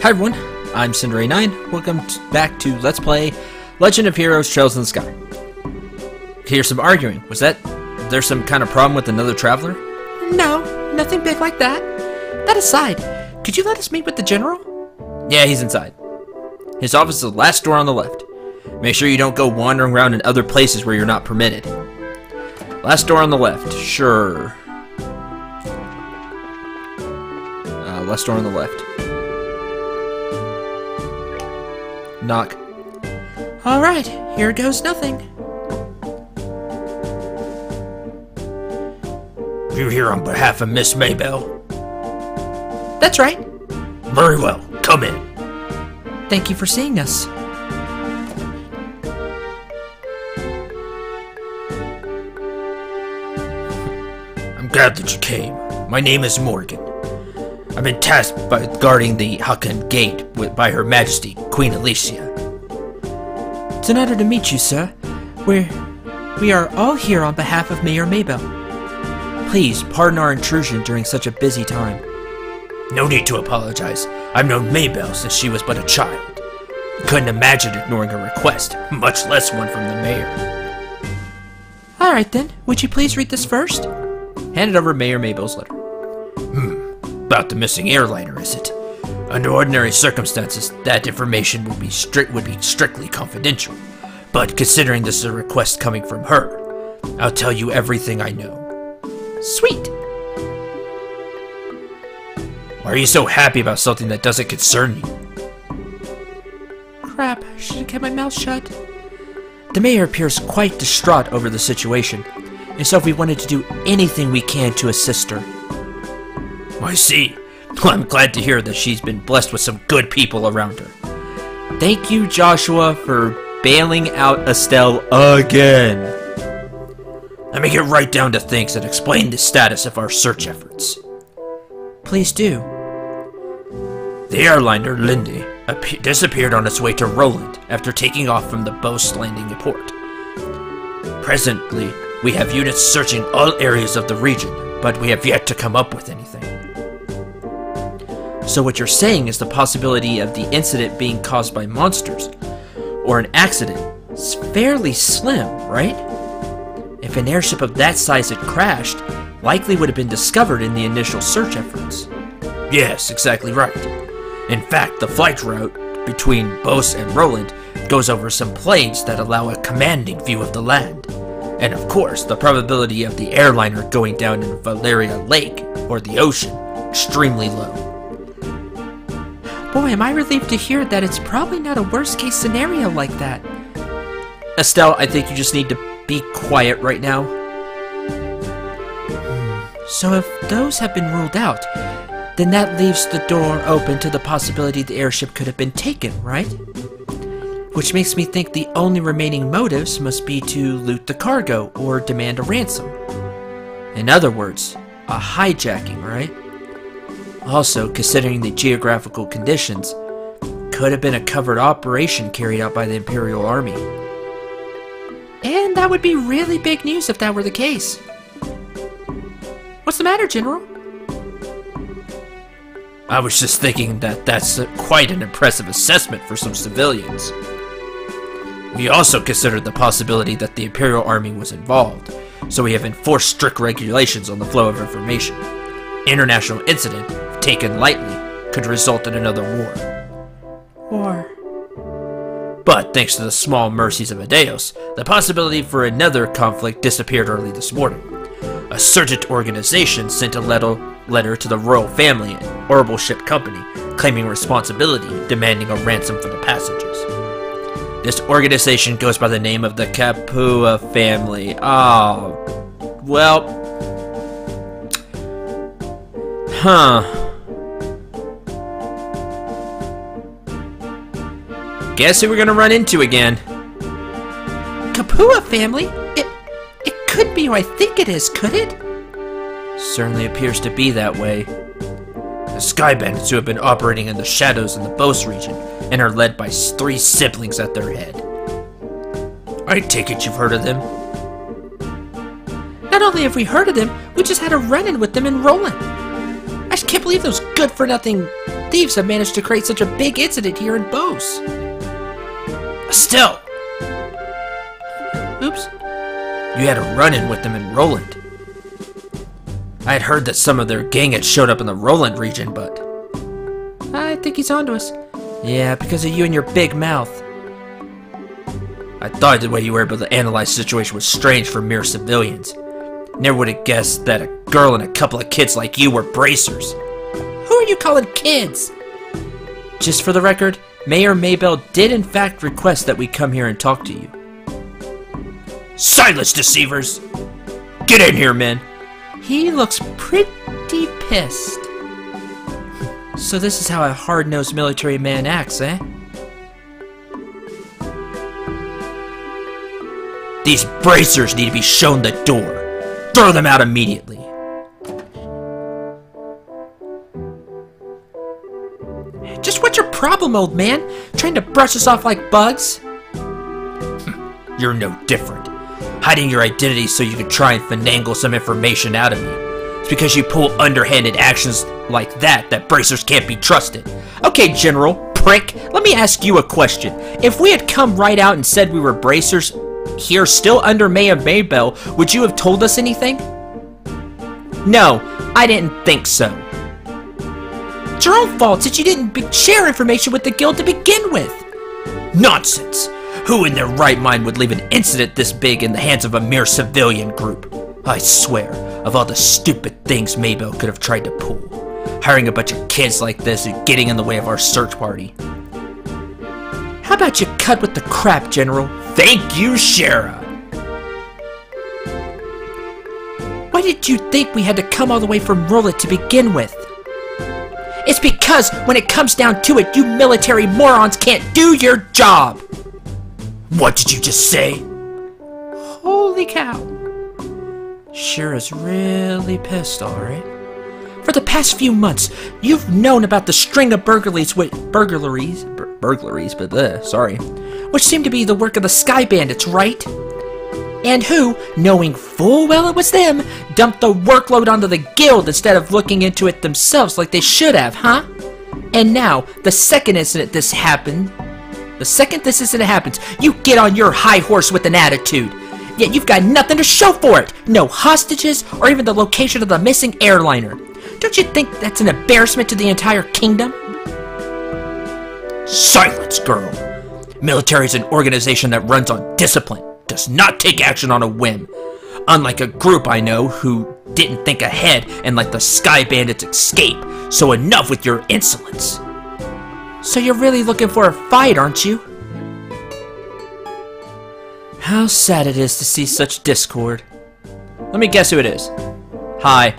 Hi everyone, I'm Cinder89. Welcome back to Let's Play Legend of Heroes Trails in the Sky. Here's some arguing. Was there some kind of problem with another traveler? No, nothing big like that. That aside, could you let us meet with the general? Yeah, he's inside. His office is the last door on the left. Make sure you don't go wandering around in other places where you're not permitted. Last door on the left, sure. Last door on the left. Knock. Alright, here goes nothing. You're here on behalf of Miss Maybelle? That's right. Very well, come in. Thank you for seeing us. I'm glad that you came. My name is Morgan. I've been tasked by guarding the Hakan Gate by Her Majesty, Queen Alicia. It's an honor to meet you, sir. We are all here on behalf of Mayor Maybelle. Please pardon our intrusion during such a busy time. No need to apologize. I've known Maybelle since she was but a child. Couldn't imagine ignoring a request, much less one from the mayor. Alright then, would you please read this first? Handed over Mayor Maybelle's letter. About the missing airliner, is it? Under ordinary circumstances, that information would be strictly confidential. But considering this is a request coming from her, I'll tell you everything I know. Sweet! Why are you so happy about something that doesn't concern you? Crap, I should have kept my mouth shut. The mayor appears quite distraught over the situation, and so we wanted to do anything we can to assist her. I see. Well, I'm glad to hear that she's been blessed with some good people around her. Thank you, Joshua, for bailing out Estelle again. Let me get right down to things and explain the status of our search efforts. Please do. The airliner, Lindy, disappeared on its way to Roland after taking off from the Boast landing port. Presently, we have units searching all areas of the region, but we have yet to come up with anything. So what you're saying is the possibility of the incident being caused by monsters, or an accident, is fairly slim, right? If an airship of that size had crashed, likely would have been discovered in the initial search efforts. Yes, exactly right. In fact, the flight route between Beauce and Roland goes over some plains that allow a commanding view of the land. And of course, the probability of the airliner going down in Valeria Lake, or the ocean, extremely low. Boy, am I relieved to hear that it's probably not a worst-case scenario like that. Estelle, I think you just need to be quiet right now. So if those have been ruled out, then that leaves the door open to the possibility the airship could have been taken, right? Which makes me think the only remaining motives must be to loot the cargo or demand a ransom. In other words, a hijacking, right? Also, considering the geographical conditions, could have been a covert operation carried out by the Imperial Army. And that would be really big news if that were the case. What's the matter, General? I was just thinking that that's quite an impressive assessment for some civilians. We also considered the possibility that the Imperial Army was involved, so we have enforced strict regulations on the flow of information. International incident, if taken lightly, could result in another war. But thanks to the small mercies of Adeos, the possibility for another conflict disappeared early this morning. A Surgent organization sent a letter to the royal family and Orbital Ship Company, claiming responsibility, demanding a ransom for the passengers. This organization goes by the name of the Capua family. Oh, well... Guess who we're gonna run into again? Capua family? It could be who I think it is, could it? Certainly appears to be that way. The Sky Bandits who have been operating in the shadows in the Beauce region and are led by 3 siblings at their head. I take it you've heard of them? Not only have we heard of them, we just had a run-in with them in Roland. I just can't believe those good-for-nothing thieves have managed to create such a big incident here in Bose. Estelle! Oops. You had a run-in with them in Roland. I had heard that some of their gang had showed up in the Roland region, but... I think he's onto us. Yeah, because of you and your big mouth. I thought the way you were able to analyze the situation was strange for mere civilians. Never would have guessed that a girl and a couple of kids like you were bracers. Who are you calling kids? Just for the record, Mayor Maybelle did in fact request that we come here and talk to you. Silence, deceivers! Get in here, men! He looks pretty pissed. So this is how a hard-nosed military man acts, eh? These bracers need to be shown the door. Throw them out immediately. Just what's your problem, old man? Trying to brush us off like bugs? You're no different. Hiding your identity so you can try and finagle some information out of me. It's because you pull underhanded actions like that bracers can't be trusted. Okay, General, prick, let me ask you a question. If we had come right out and said we were bracers here still under Mayor Maybelle, would you have told us anything? No, I didn't think so. It's your own fault since you didn't share information with the guild to begin with. Nonsense! Who in their right mind would leave an incident this big in the hands of a mere civilian group? I swear, of all the stupid things Maybelle could have tried to pull, hiring a bunch of kids like this and getting in the way of our search party. How about you cut with the crap, General? Thank you, Schera! Why did you think we had to come all the way from Roland to begin with? It's because when it comes down to it, you military morons can't do your job! What did you just say? Holy cow. Schera's really pissed, alright? For the past few months, you've known about the string of burglaries, which seem to be the work of the Sky Bandits, right? And who, knowing full well it was them, dumped the workload onto the guild instead of looking into it themselves like they should have, huh? And now, the second this incident happens, you get on your high horse with an attitude. Yet you've got nothing to show for it. No hostages, or even the location of the missing airliner. Don't you think that's an embarrassment to the entire kingdom? Silence, girl! Military is an organization that runs on discipline, does not take action on a whim. Unlike a group I know who didn't think ahead and let the Sky Bandits escape. So enough with your insolence. So you're really looking for a fight, aren't you? How sad it is to see such discord. Let me guess who it is. Hi.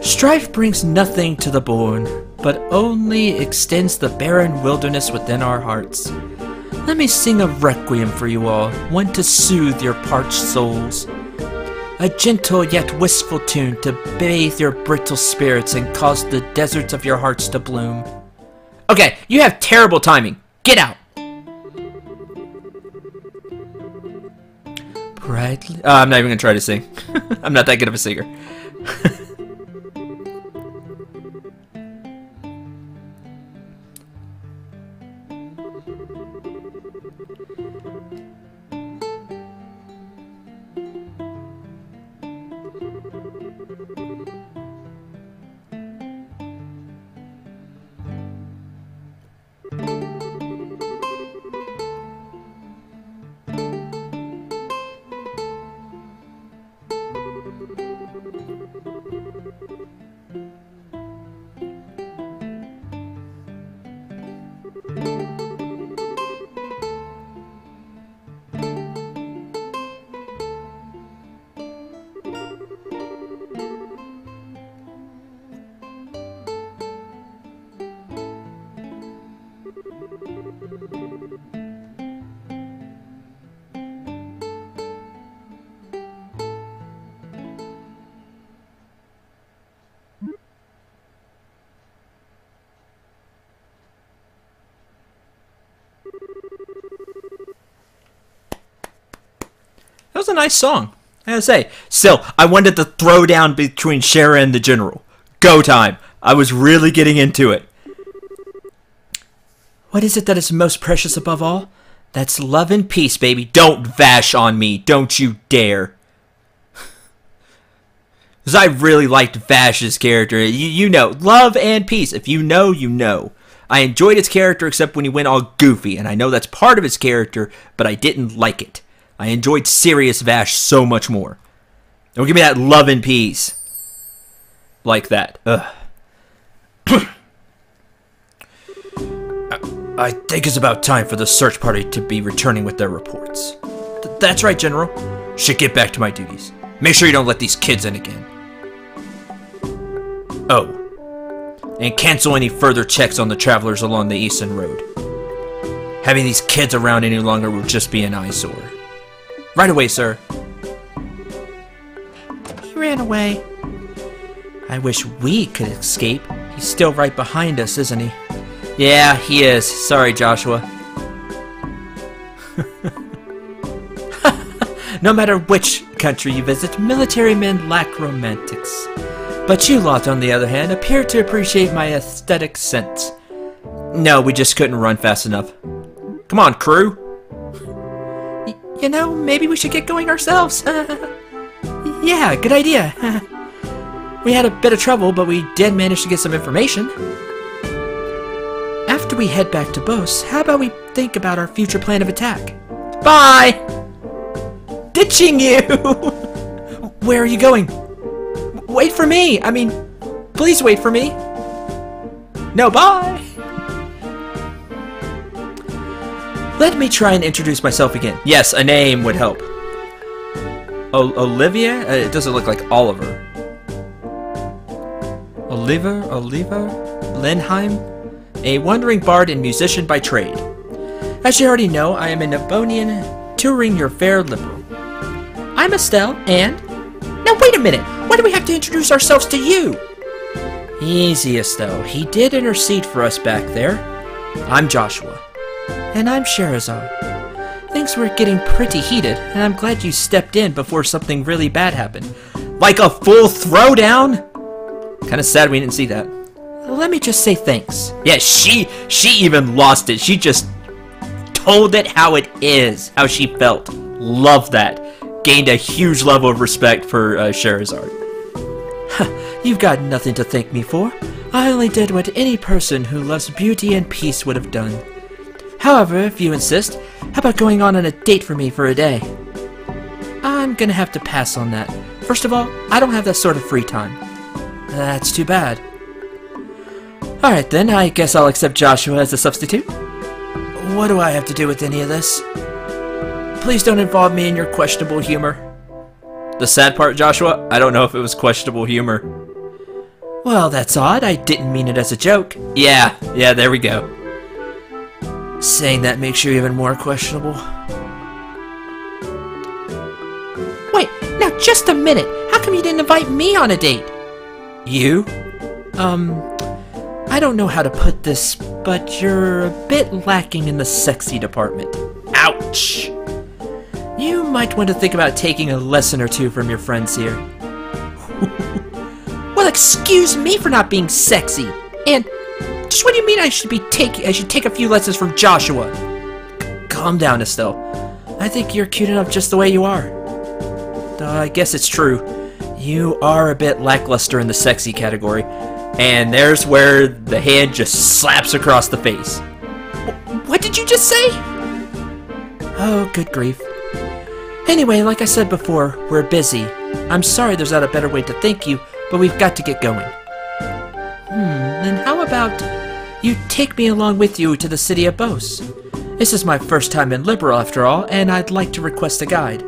Strife brings nothing to the born, but only extends the barren wilderness within our hearts. Let me sing a requiem for you all, one to soothe your parched souls. A gentle yet wistful tune to bathe your brittle spirits and cause the deserts of your hearts to bloom. Okay, you have terrible timing. Get out. Brightly. I'm not even gonna try to sing. I'm not that good of a singer. That was a nice song, I gotta say. Still, I wanted to throw down between Schera and the General. Go time. I was really getting into it. What is it that is most precious above all? That's love and peace, baby. Don't vash on me. Don't you dare. Because I really liked Vash's character. You know, love and peace. If you know, you know. I enjoyed his character except when he went all goofy. And I know that's part of his character, but I didn't like it. I enjoyed serious Vash so much more. Don't give me that love and peace. Like that. Ugh. I think it's about time for the search party to be returning with their reports. That's right, General. Should get back to my duties. Make sure you don't let these kids in again. Oh. And cancel any further checks on the travelers along the Eastern Road. Having these kids around any longer will just be an eyesore. Right away, sir. He ran away. I wish we could escape. He's still right behind us, isn't he? Yeah, he is. Sorry, Joshua. No matter which country you visit, military men lack romantics. But you lot, on the other hand, appear to appreciate my aesthetic sense. No, we just couldn't run fast enough. Come on, crew. You know, maybe we should get going ourselves. Yeah, good idea. We had a bit of trouble, but we did manage to get some information. After we head back to Bose, how about we think about our future plan of attack? Bye! Ditching you! Where are you going? Wait for me! I mean, please wait for me. No, bye! Let me try and introduce myself again. Yes, a name would help. Olivia? It doesn't look like Oliver. Oliver Lenheim? A wandering bard and musician by trade. As you already know, I am a Nabonian, touring your fair liberal. I'm Estelle, and... Now wait a minute! Why do we have to introduce ourselves to you? Easy, Estelle. He did intercede for us back there. I'm Joshua. And I'm Scherazard. Things were getting pretty heated, and I'm glad you stepped in before something really bad happened. Like a full throwdown? Kinda sad we didn't see that. Let me just say thanks. Yeah, she even lost it. She just told it how it is, how she felt. Love that. Gained a huge level of respect for Scherazard. You've got nothing to thank me for. I only did what any person who loves beauty and peace would have done. However, if you insist, how about going on a date for me for a day? I'm gonna have to pass on that. First of all, I don't have that sort of free time. That's too bad. Alright then, I guess I'll accept Joshua as a substitute. What do I have to do with any of this? Please don't involve me in your questionable humor. The sad part, Joshua, I don't know if it was questionable humor. Well, that's odd. I didn't mean it as a joke. Yeah, there we go. Saying that makes you even more questionable. Wait, now just a minute. How come you didn't invite me on a date? You? I don't know how to put this, but you're a bit lacking in the sexy department. Ouch! You might want to think about taking a lesson or two from your friends here. Well, excuse me for not being sexy. And just what do you mean I should take a few lessons from Joshua? Calm down, Estelle. I think you're cute enough just the way you are. Though I guess it's true. You are a bit lackluster in the sexy category. And there's where the hand just slaps across the face. What did you just say? Oh, good grief. Anyway, like I said before, we're busy. I'm sorry there's not a better way to thank you, but we've got to get going. Then how about you take me along with you to the city of Bose? This is my first time in Liberal after all, and I'd like to request a guide.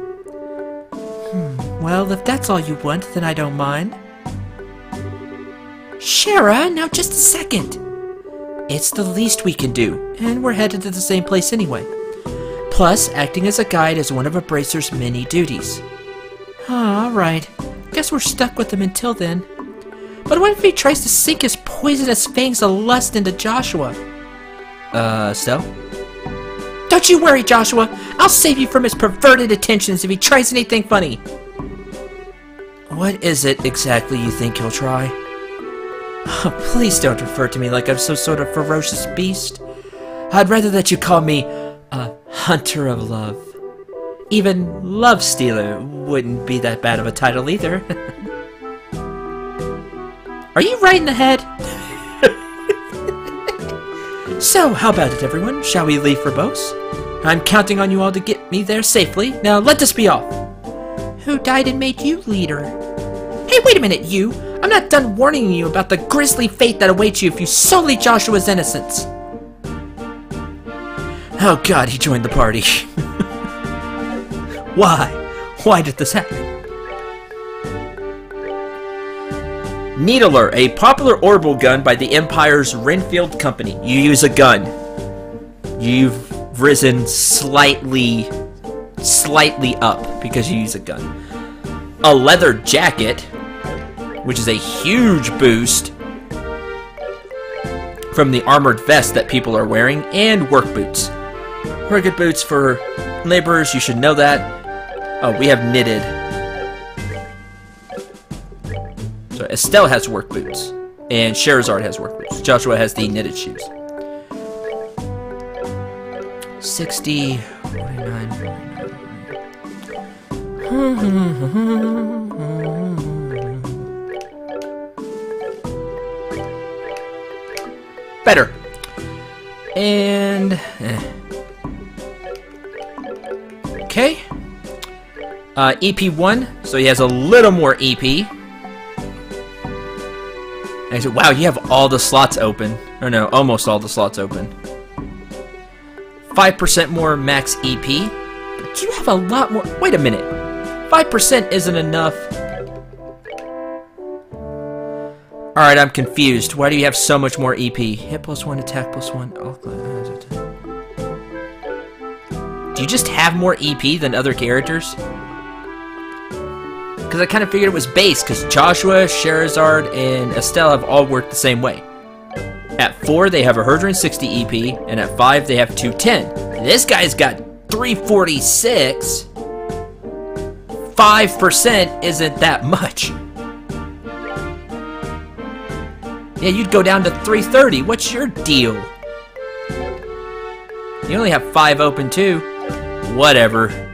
Well, if that's all you want, then I don't mind. Schera, now just a second. It's the least we can do, and we're headed to the same place anyway. Plus, acting as a guide is one of a bracer's many duties. Alright. Guess we're stuck with him until then. But what if he tries to sink his poisonous fangs of lust into Joshua? Estelle? Don't you worry, Joshua. I'll save you from his perverted attentions if he tries anything funny. What is it exactly you think he'll try? Oh, please don't refer to me like I'm some sort of ferocious beast. I'd rather that you call me a hunter of love. Even love stealer wouldn't be that bad of a title either. Are you right in the head? So, how about it, everyone? Shall we leave for Bose? I'm counting on you all to get me there safely. Now, let us be off. Who died and made you leader? Hey, wait a minute, you! I'm not done warning you about the grisly fate that awaits you if you sully Joshua's innocence. Oh god, he joined the party. Why? Why did this happen? Needler, a popular orbital gun by the Empire's Renfield Company. You use a gun. You've risen slightly up because you use a gun. A leather jacket, which is a huge boost from the armored vest that people are wearing, and work boots. Rugged boots for laborers, you should know that. Oh, we have knitted. So Estelle has work boots, and Scherazard has work boots. Joshua has the knitted shoes. 60, 49, 49. Better. And... Okay. EP1, so he has a little more EP. And I said, wow, you have all the slots open. Or no, almost all the slots open. 5% more max EP. But you have a lot more. Wait a minute. 5% isn't enough. Alright, I'm confused. Why do you have so much more EP? Hit +1, attack +1. Do you just have more EP than other characters? Because I kind of figured it was base, because Joshua, Scherazard, and Estelle have all worked the same way. At 4, they have 160 EP, and at 5, they have 210. This guy's got 346. 5% isn't that much. Yeah, you'd go down to 330. What's your deal? You only have 5 open, too. Whatever.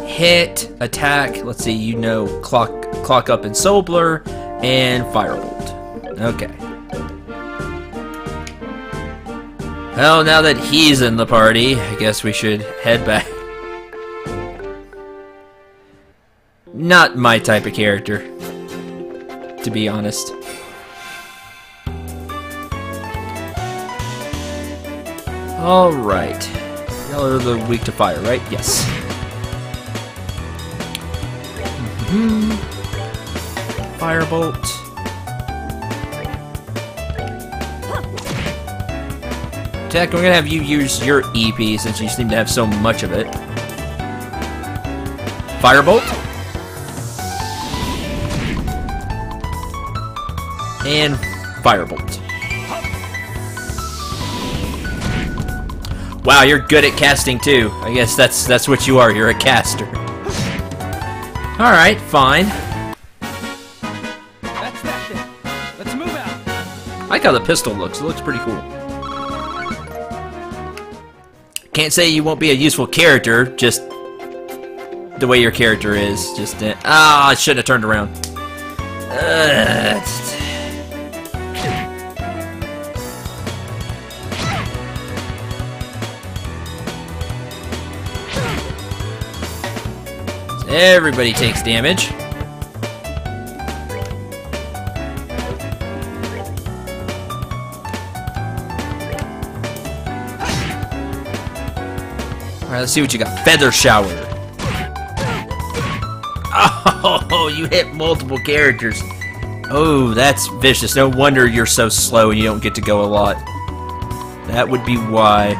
Hit, attack, let's see, you know, clock up in Soul Blur, and Firebolt. Okay. Well, now that he's in the party, I guess we should head back. Not my type of character, to be honest. Alright. Y'all are the weak to fire, right? Yes. Firebolt. Tech, we're gonna have you use your EP since you seem to have so much of it. Firebolt. And Firebolt. Wow, you're good at casting too. I guess that's what you are. You're a caster. All right, fine. That's that thing. Let's move out. I like how the pistol looks. It looks pretty cool. Can't say you won't be a useful character. Just the way your character is. Just I shouldn't have turned around. Everybody takes damage. Alright, let's see what you got. Feather Shower. Oh, you hit multiple characters. Oh, that's vicious. No wonder you're so slow and you don't get to go a lot. That would be why.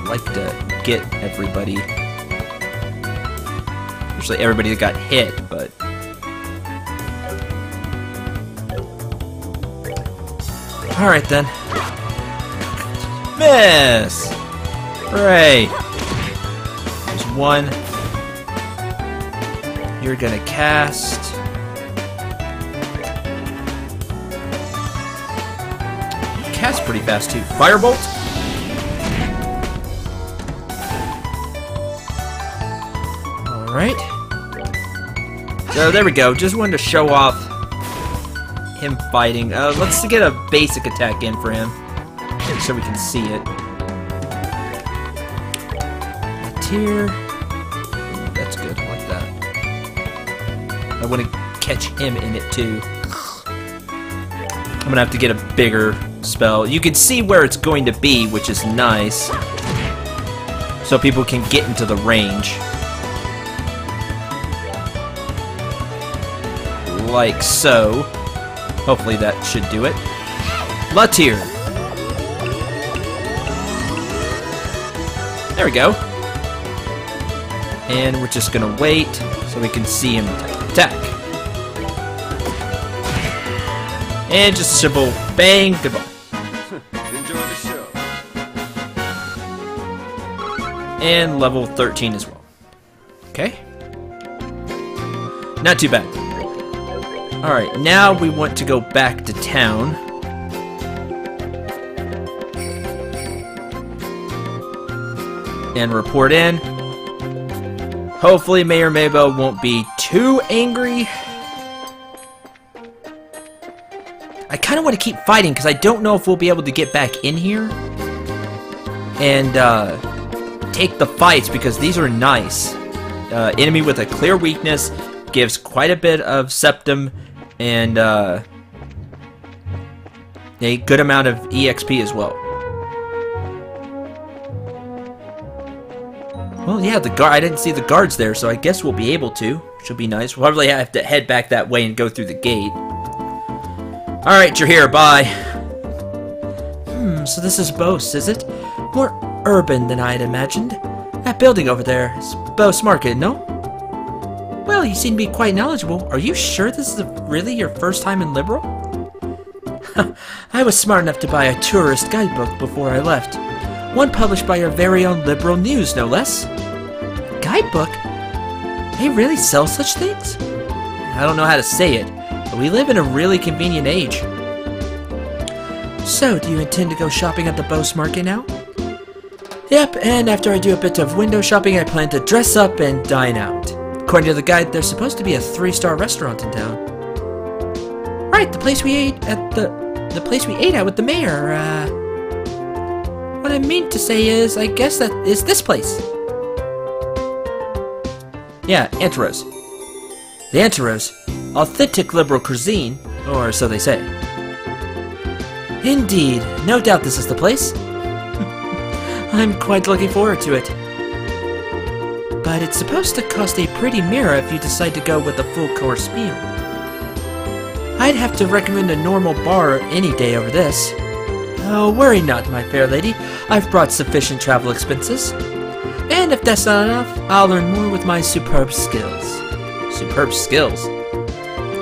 Like to get everybody. Usually everybody that got hit, but alright then. Miss! Hooray! There's 1. You're gonna cast... Cast pretty fast too. Firebolt. Alright. So there we go. Just wanted to show off him fighting. Let's get a basic attack in for him, so we can see it. Here. That's good. I like that. I want to catch him in it too. I'm gonna have to get a bigger spell. You can see where it's going to be, which is nice, so people can get into the range. Like so. Hopefully that should do it. Latier. There we go. And we're just gonna wait so we can see him attack. And just a simple bang, goodbye. Enjoy the show. And level 13 as well. Okay. Not too bad. Alright, now we want to go back to town. And report in. Hopefully Mayor Maybelle won't be too angry. I kind of want to keep fighting because I don't know if we'll be able to get back in here and take the fights, because these are nice. Enemy with a clear weakness gives quite a bit of septum and a good amount of EXP as well. Well, yeah, I didn't see the guards there, so I guess we'll be able to, which will be nice. We'll probably have to head back that way and go through the gate. Alright, you're here, bye. So this is Bose, is it? More urban than I had imagined. That building over there is Bose Market, no? Well, you seem to be quite knowledgeable. Are you sure this is really your first time in Liberal? I was smart enough to buy a tourist guidebook before I left. One published by your very own Liberal News, no less. Guidebook? They really sell such things? I don't know how to say it, but we live in a really convenient age. So, do you intend to go shopping at the Bose Market now? Yep, and after I do a bit of window shopping, I plan to dress up and dine out. According to the guide, there's supposed to be a 3-star restaurant in town. Right, the place we ate at the place we ate at with the mayor. What I mean to say is, I guess that is this place. Yeah, Anteros. The Anteros, authentic Liberal cuisine, or so they say. Indeed, no doubt this is the place. I'm quite looking forward to it. But it's supposed to cost a pretty mirror if you decide to go with a full course meal. I'd have to recommend a normal bar any day over this. Oh, worry not, my fair lady. I've brought sufficient travel expenses. And if that's not enough, I'll learn more with my superb skills. Superb skills?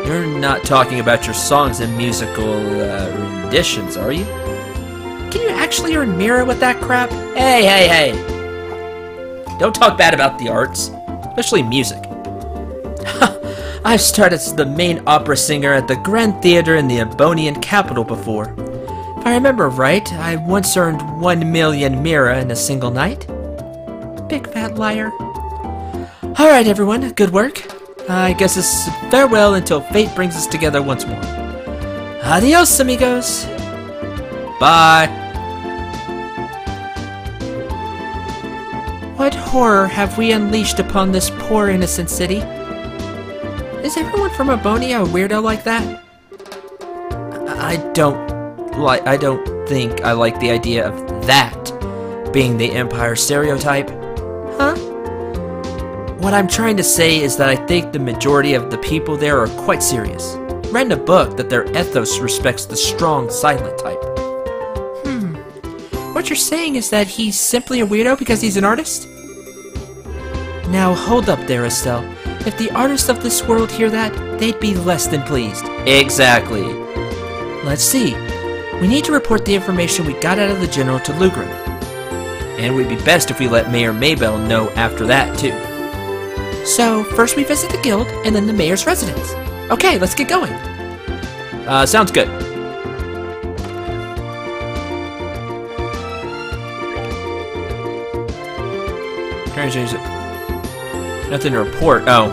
You're not talking about your songs and musical renditions, are you? Can you actually earn mirror with that crap? Hey, hey, hey! Don't talk bad about the arts, especially music. I've started as the main opera singer at the Grand Theatre in the Ebonian capital before. If I remember right, I once earned 1 million mira in a single night. Big fat liar. Alright everyone, good work. I guess it's farewell until fate brings us together once more. Adios, amigos. Bye. What horror have we unleashed upon this poor innocent city? Is everyone from Ebonia a weirdo like that? I don't think I like the idea of that being the Empire stereotype. Huh? What I'm trying to say is that I think the majority of the people there are quite serious. Read in a book that their ethos respects the strong, silent type. What you're saying is that he's simply a weirdo because he's an artist? Now hold up there, Estelle. If the artists of this world hear that, they'd be less than pleased. Exactly. Let's see. We need to report the information we got out of the General to Lugren. And it would be best if we let Mayor Maybelle know after that, too. So, first we visit the guild, and then the mayor's residence. Okay, let's get going. Sounds good. Nothing to report. Oh,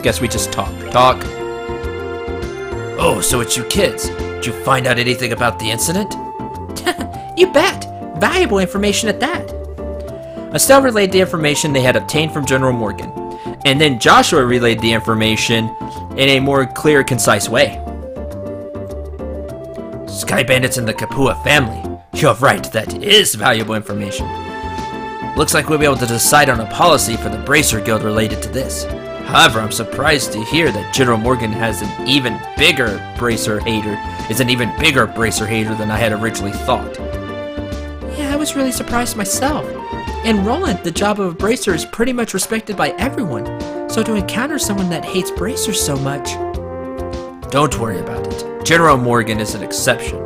guess we just talk. Oh, so it's you kids. Did you find out anything about the incident? You bet. Valuable information at that. Estelle relayed the information they had obtained from General Morgan, and then Joshua relayed the information in a more clear, concise way. Sky Bandits and the Kapua family. You're right, that is valuable information. Looks like we'll be able to decide on a policy for the Bracer Guild related to this. However, I'm surprised to hear that General Morgan has an even bigger Bracer hater than I had originally thought. Yeah, I was really surprised myself. In Roland, the job of a bracer is pretty much respected by everyone, so to encounter someone that hates bracers so much... Don't worry about it. General Morgan is an exception.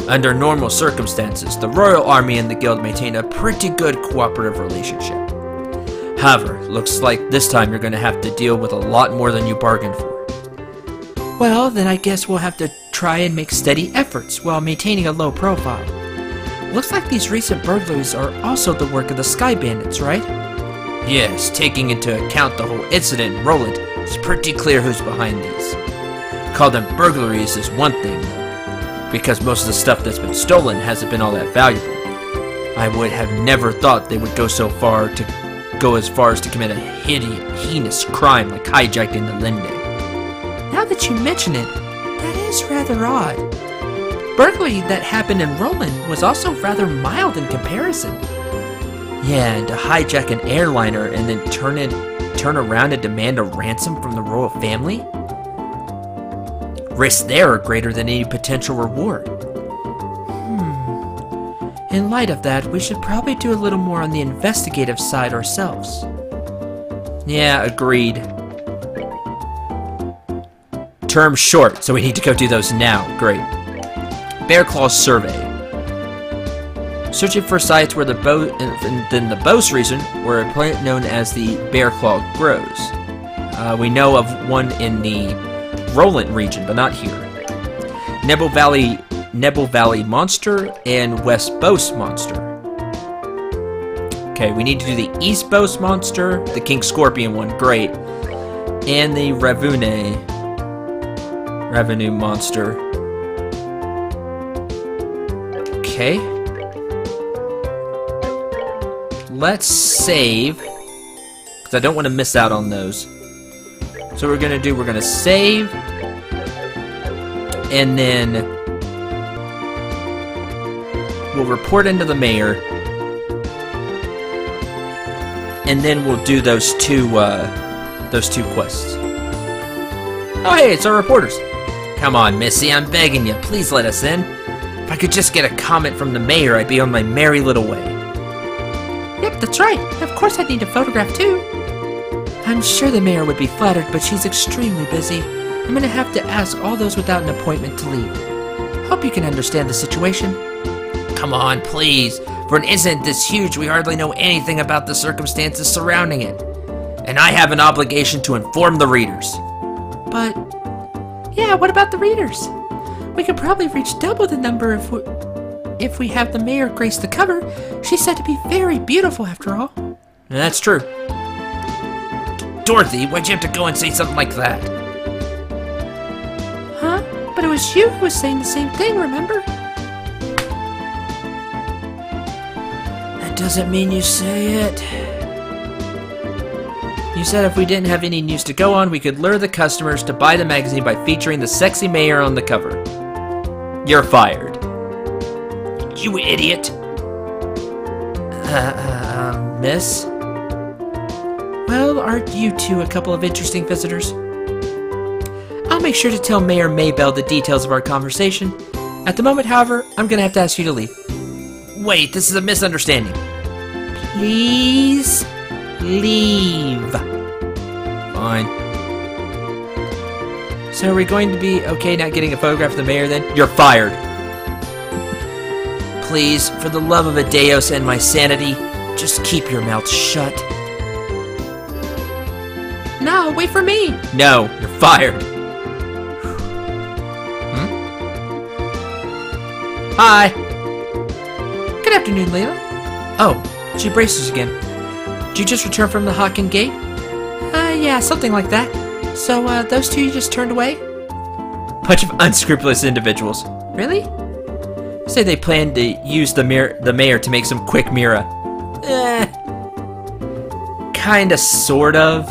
Under normal circumstances, the Royal Army and the Guild maintain a pretty good cooperative relationship. However, looks like this time you're going to have to deal with a lot more than you bargained for. Well, then I guess we'll have to try and make steady efforts while maintaining a low profile. Looks like these recent burglaries are also the work of the Sky Bandits, right? Yes, taking into account the whole incident in Roland, it's pretty clear who's behind these. Call them burglaries is one thing, though, because most of the stuff that's been stolen hasn't been all that valuable. I would have never thought they would go as far as to commit a heinous crime like hijacking the Linde. Now that you mention it, that is rather odd. Burglary that happened in Roland was also rather mild in comparison. Yeah, and to hijack an airliner and then turn around and demand a ransom from the royal family? Risks there are greater than any potential reward. In light of that, we should probably do a little more on the investigative side ourselves. Yeah, agreed. Term short, so we need to go do those now. Great. Bear Claw Survey. Searching for sites where the Bose region, where a plant known as the Bear Claw grows. We know of one in the Roland region, but not here. Nebel Valley Monster and West Bose Monster. Okay, we need to do the East Bose Monster, the King Scorpion one, great, and the Revenue Monster. Okay. Let's save, because I don't want to miss out on those. So we're going to save, and then we'll report into the mayor, and then we'll do those two quests. Oh hey, it's our reporters. Come on, Missy, I'm begging you, please let us in. If I could just get a comment from the mayor, I'd be on my merry little way. Yep, that's right. Of course I'd need a photograph too. I'm sure the mayor would be flattered, but she's extremely busy. I'm gonna have to ask all those without an appointment to leave. Hope you can understand the situation. Come on, please. For an incident this huge, we hardly know anything about the circumstances surrounding it. And I have an obligation to inform the readers. But, yeah, what about the readers? We could probably reach double the number if we have the mayor grace the cover. She's said to be very beautiful after all. That's true. Dorothy, why'd you have to go and say something like that? Huh? But it was you who was saying the same thing, remember? That doesn't mean you say it. You said if we didn't have any news to go on, we could lure the customers to buy the magazine by featuring the sexy mayor on the cover. You're fired. You idiot. Miss? Well, aren't you two a couple of interesting visitors? I'll make sure to tell Mayor Maybelle the details of our conversation. At the moment, however, I'm gonna have to ask you to leave. Wait, this is a misunderstanding. Please leave. Fine. So are we going to be okay not getting a photograph of the mayor then? You're fired. Please, for the love of a Deus and my sanity, Just keep your mouth shut. No, wait for me. No, you're fired. Hi. Good afternoon, Layla. Oh, she braces again. Did you just return from the Hawken Gate? Yeah, something like that. So, those two you just turned away? Bunch of unscrupulous individuals. Really? Say they plan to use the mayor to make some quick Mira. Kinda, sort of.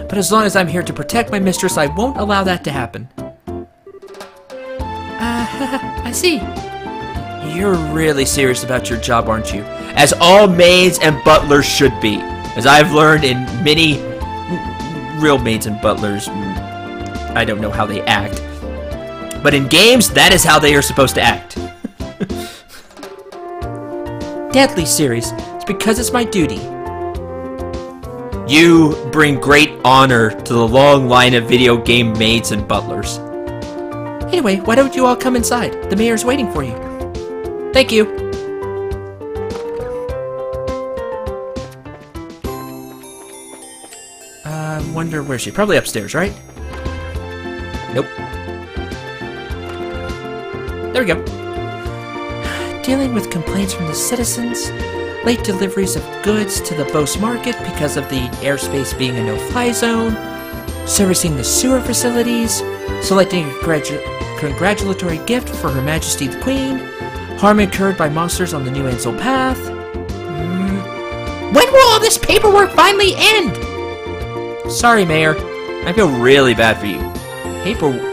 But as long as I'm here to protect my mistress, I won't allow that to happen. I see. You're really serious about your job, aren't you? As all maids and butlers should be. As I've learned in many real maids and butlers, I don't know how they act. But in games, that is how they are supposed to act. Deadly serious. It's because it's my duty. You bring great honor to the long line of video game maids and butlers. Anyway, why don't you all come inside? The mayor's waiting for you. Thank you. I wonder where she... Probably upstairs, right? Nope. There we go. Dealing with complaints from the citizens, late deliveries of goods to the Bose Market because of the airspace being a no-fly zone, servicing the sewer facilities, selecting a congratulatory gift for Her Majesty the Queen, harm incurred by monsters on the New Ansel Path. When will all this paperwork finally end? Sorry, Mayor. I feel really bad for you.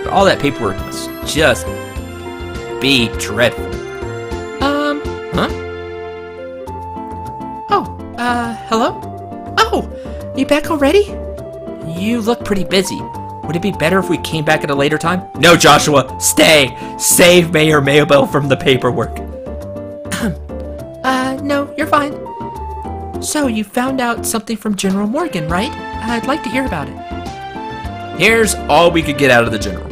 All that paperwork must just be dreadful. Huh? Hello? Oh, you back already? You look pretty busy. Would it be better if we came back at a later time? No, Joshua! Stay! Save Mayor Maybelle from the paperwork. No, you're fine. So, you found out something from General Morgan, right? I'd like to hear about it. Here's all we could get out of the General.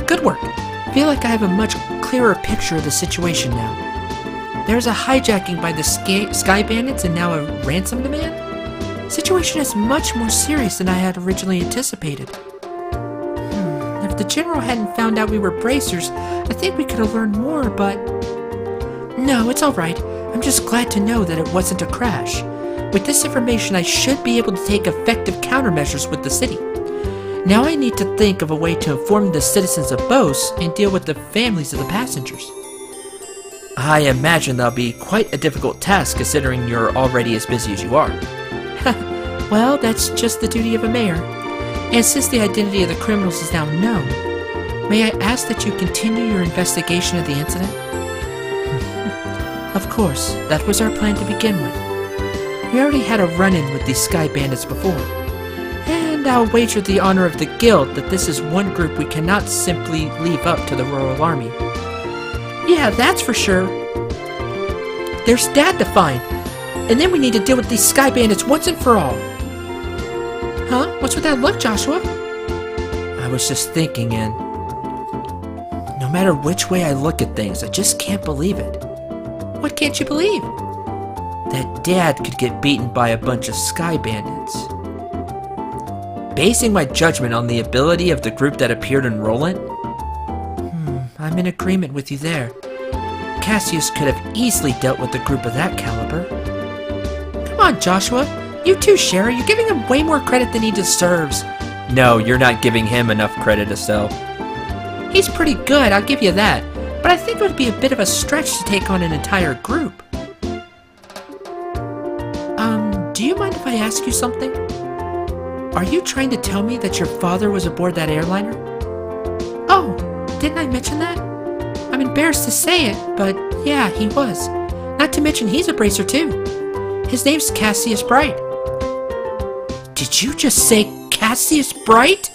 Good work. I feel like I have a much clearer picture of the situation now. There's a hijacking by the Sky Bandits and now a ransom demand? The situation is much more serious than I had originally anticipated. If the General hadn't found out we were bracers, I think we could have learned more, but... No, it's alright. I'm just glad to know that it wasn't a crash. With this information, I should be able to take effective countermeasures with the city. Now I need to think of a way to inform the citizens of Bose and deal with the families of the passengers. I imagine that'll be quite a difficult task considering you're already as busy as you are. Well, that's just the duty of a mayor. And since the identity of the criminals is now known, may I ask that you continue your investigation of the incident? Of course, that was our plan to begin with. We already had a run-in with these Sky Bandits before. And I'll wager the honor of the guild that this is one group we cannot simply leave up to the Royal Army. Yeah, that's for sure. There's Dad to find. And then we need to deal with these Sky Bandits once and for all. Huh? What's with that look, Joshua? I was just thinking, and no matter which way I look at things, I just can't believe it. What can't you believe? That Dad could get beaten by a bunch of Sky Bandits. Basing my judgment on the ability of the group that appeared in Roland? I'm in agreement with you there. Cassius could have easily dealt with a group of that caliber. Come on, Joshua. You too, Schera. You're giving him way more credit than he deserves. No, you're not giving him enough credit, Estelle. He's pretty good, I'll give you that. But I think it would be a bit of a stretch to take on an entire group. Do you mind if I ask you something? Are you trying to tell me that your father was aboard that airliner? Oh, didn't I mention that? I'm embarrassed to say it, but yeah, he was. Not to mention he's a bracer too. His name's Cassius Bright. Did you just say Cassius Bright?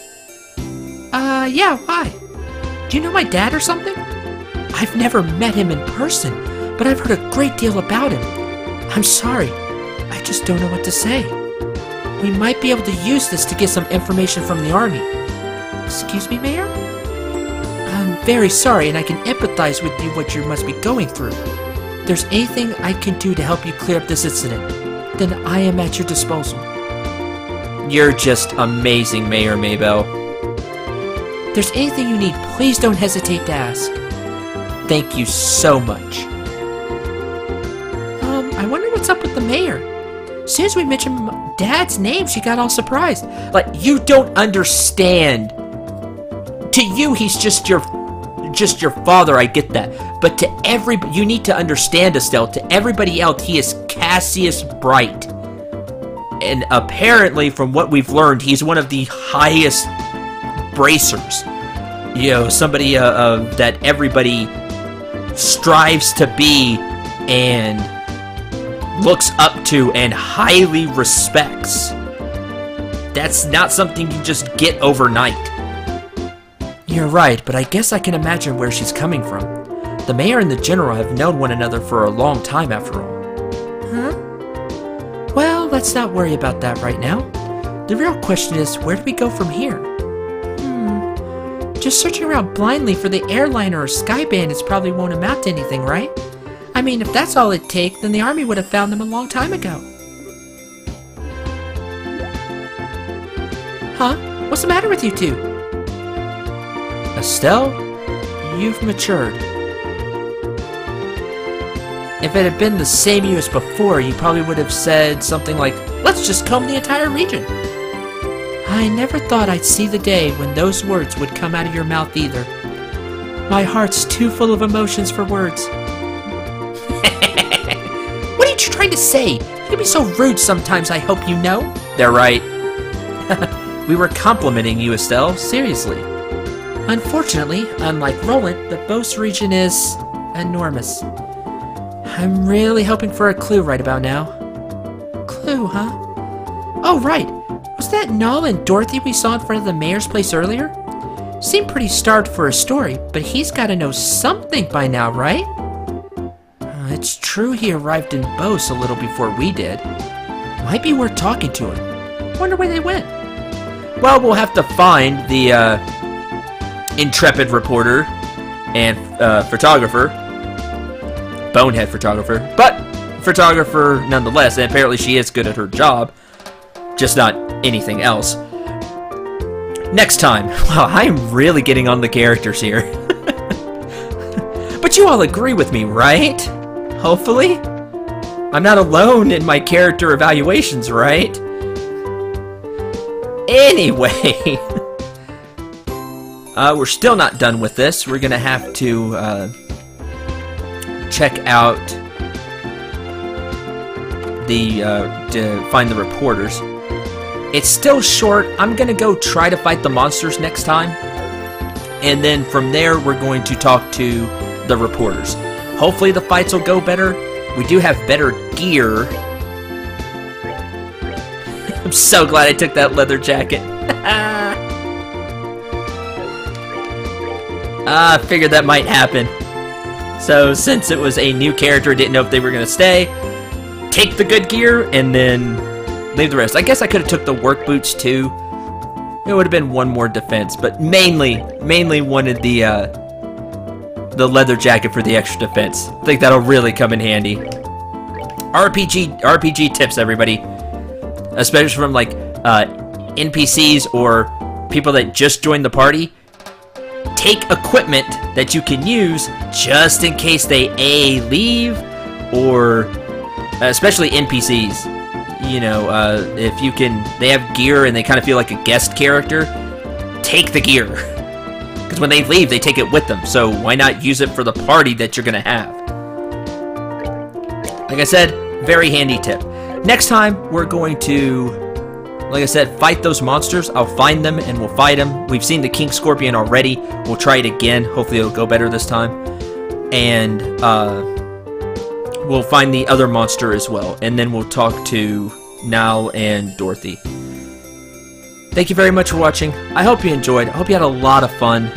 Yeah, why? Do you know my dad or something? I've never met him in person, but I've heard a great deal about him. I'm sorry, I just don't know what to say. We might be able to use this to get some information from the army. Excuse me, Mayor? I'm very sorry, and I can empathize with you what you must be going through. there's anything I can do to help you clear up this incident, then I am at your disposal. You're just amazing, Mayor Maybelle. If there's anything you need, please don't hesitate to ask. Thank you so much. I wonder what's up with the mayor. As soon as we mentioned Dad's name, she got all surprised. Like, you don't understand. To you, he's just your father, I get that. But to everybody, you need to understand, Estelle, to everybody else, he is Cassius Bright. And apparently, from what we've learned, he's one of the highest bracers. You know, somebody that everybody strives to be and looks up to and highly respects. That's not something you just get overnight. You're right, but I guess I can imagine where she's coming from. The mayor and the general have known one another for a long time after all. Huh? Well, let's not worry about that right now. The real question is, where do we go from here? Just searching around blindly for the airliner or sky bandits probably won't amount to anything, right? I mean, if that's all it'd take, then the army would have found them a long time ago. Huh? What's the matter with you two? Estelle, you've matured. If it had been the same you as before, you probably would have said something like, let's just comb the entire region. I never thought I'd see the day when those words would come out of your mouth either. My heart's too full of emotions for words. What are you trying to say? You can be so rude sometimes, I hope you know. They're right. We were complimenting you, Estelle. Seriously. Unfortunately, unlike Roland, the Beauce region is enormous. I'm really hoping for a clue right about now. Clue, huh? Oh, right. Was that Null and Dorothy we saw in front of the mayor's place earlier? Seemed pretty starved for a story, but he's got to know something by now, right? It's true he arrived in Beauce a little before we did. Might be worth talking to him. Wonder where they went. Well, we'll have to find the intrepid reporter and photographer. Bonehead photographer. But photographer nonetheless, and apparently she is good at her job. Just not anything else. Next time. Wow, I'm really getting on the characters here. But you all agree with me, right? Hopefully? I'm not alone in my character evaluations, right? Anyway. We're still not done with this. We're gonna have to check out to find the reporters. It's still short. I'm gonna go try to fight the monsters next time, and then from there we're going to talk to the reporters. Hopefully the fights will go better. We do have better gear. I'm so glad I took that leather jacket. I figured that might happen. So since it was a new character, didn't know if they were gonna stay, take the good gear and then leave the rest. I guess I could have took the work boots too. It would have been one more defense, but mainly wanted the leather jacket for the extra defense. I think that'll really come in handy. RPG tips, everybody, especially from like NPCs or people that just joined the party. Take equipment that you can use just in case they leave, or especially NPCs. You know, if you can, they have gear and they kind of feel like a guest character, take the gear. Because when they leave, they take it with them. So why not use it for the party that you're going to have? Like I said, very handy tip. Next time, we're going to, like I said, fight those monsters. I'll find them and we'll fight them. We've seen the King Scorpion already. We'll try it again. Hopefully it'll go better this time. And, we'll find the other monster as well, and then we'll talk to Nal and Dorothy. Thank you very much for watching. I hope you enjoyed. I hope you had a lot of fun.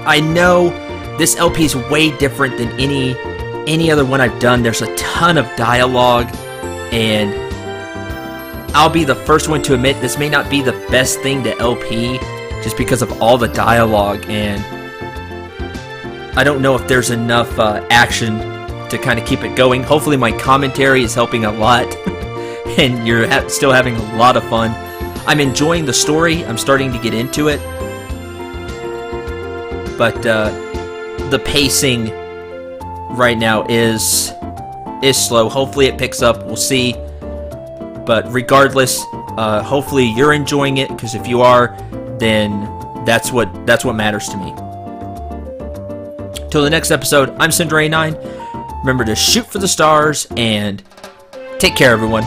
I know this LP is way different than any other one I've done. There's a ton of dialogue, and I'll be the first one to admit this may not be the best thing to LP just because of all the dialogue, and I don't know if there's enough action to kind of keep it going. Hopefully my commentary is helping a lot, and you're still having a lot of fun. I'm enjoying the story. I'm starting to get into it. But the pacing right now is slow. Hopefully it picks up. We'll see. But regardless, hopefully you're enjoying it, because if you are, then that's what matters to me. Till the next episode, I'm Cinder89. Remember to shoot for the stars, and take care, everyone.